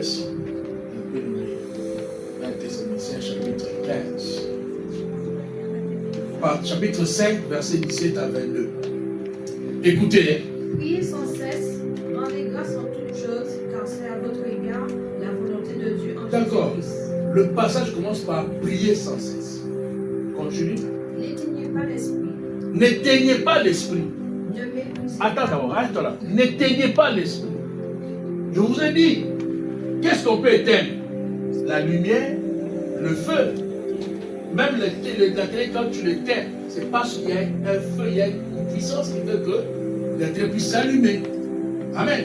m'intéresse un peu dans 1 Thessaloniciens chapitre 15. Chapitre 5, verset 17 à 22. Écoutez. Priez sans cesse, rendez grâce en toutes choses, car c'est à votre égard la volonté de Dieu en D'accord. Jésus-Christ. Le passage commence par prier sans cesse. Continue. N'éteignez pas l'esprit. N'éteignez pas l'esprit. Ne méprisez Attends d'abord, arrête-toi là. N'éteignez pas l'esprit. Je vous ai dit, qu'est-ce qu'on peut éteindre? La lumière, le feu. Même la télé, quand tu l'éteins, c'est parce qu'il y a un feu, il y a une puissance qui fait que la télé puisse s'allumer. Amen.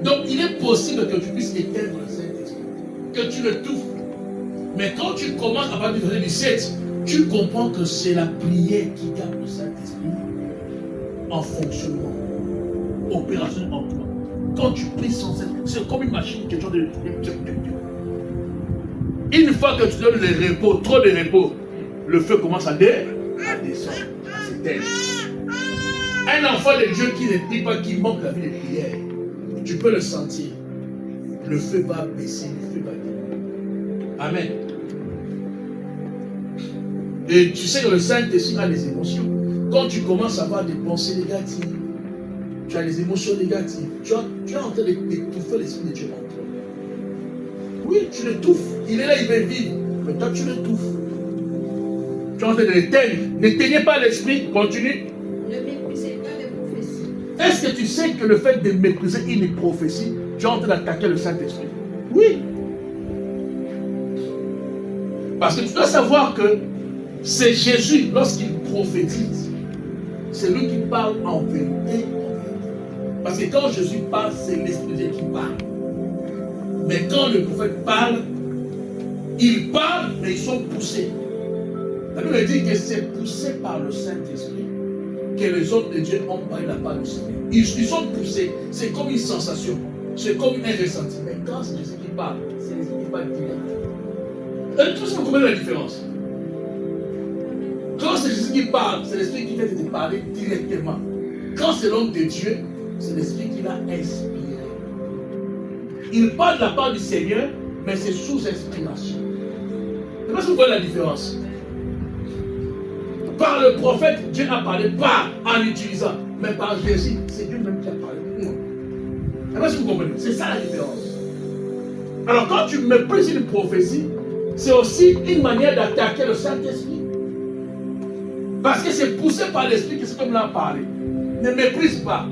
Donc il est possible que tu puisses éteindre le Saint-Esprit, que tu le touffes. Mais quand tu commences à partir du verset 17, tu comprends que c'est la prière qui garde le Saint-Esprit en fonctionnement, opération en toi. Quand tu pries sans cesse, c'est comme une machine, quelque chose de... Une fois que tu donnes le repos, trop de repos, le feu commence à descendre, à s'éteindre. Un enfant de Dieu qui ne prie pas, qui manque la vie de prière, tu peux le sentir. Le feu va baisser, le feu va baisser. Amen. Et tu sais que le Saint-Esprit a les émotions. Quand tu commences à avoir des pensées négatives, tu as des émotions négatives, tu es en train d'étouffer l'Esprit de Dieu en toi. Oui, tu l'étouffes. Il est là, il veut vivre. Mais toi, tu l'étouffes. Tu es en train de l'éteindre. N'éteignez pas l'Esprit. Continue. Ne méprisez pas les prophéties. Est-ce que tu sais que le fait de mépriser une prophétie, tu es en train d'attaquer le Saint-Esprit? Oui. Parce que tu dois savoir que c'est Jésus, lorsqu'il prophétise, c'est lui qui parle en vérité. Parce que quand Jésus parle, c'est l'Esprit de Dieu qui parle. Mais quand le prophète parle, ils parlent, mais ils sont poussés. La Bible dit que c'est poussé par le Saint-Esprit que les hommes de Dieu ont parlé la part du Seigneur. Ils sont poussés. C'est comme une sensation. C'est comme un ressenti. Mais quand c'est Jésus qui parle, c'est l'Esprit qui parle direct. Tout ça, vous comprenez la différence? Quand c'est Jésus qui parle, c'est l'Esprit qui fait te parler directement. Quand c'est l'homme de Dieu, c'est l'Esprit qui l'a inspiré. Il parle de la part du Seigneur, mais c'est sous inspiration. Je ne sais pas si vous voyez la différence. Par le prophète, Dieu a parlé, pas en utilisant. Mais par Jésus, c'est Dieu même qui a parlé. Non. Je ne sais pas si vous comprenez. C'est ça la différence. Alors quand tu méprises une prophétie, c'est aussi une manière d'attaquer le Saint-Esprit. Parce que c'est poussé par l'Esprit que cet homme-là a parlé. Ne méprise pas.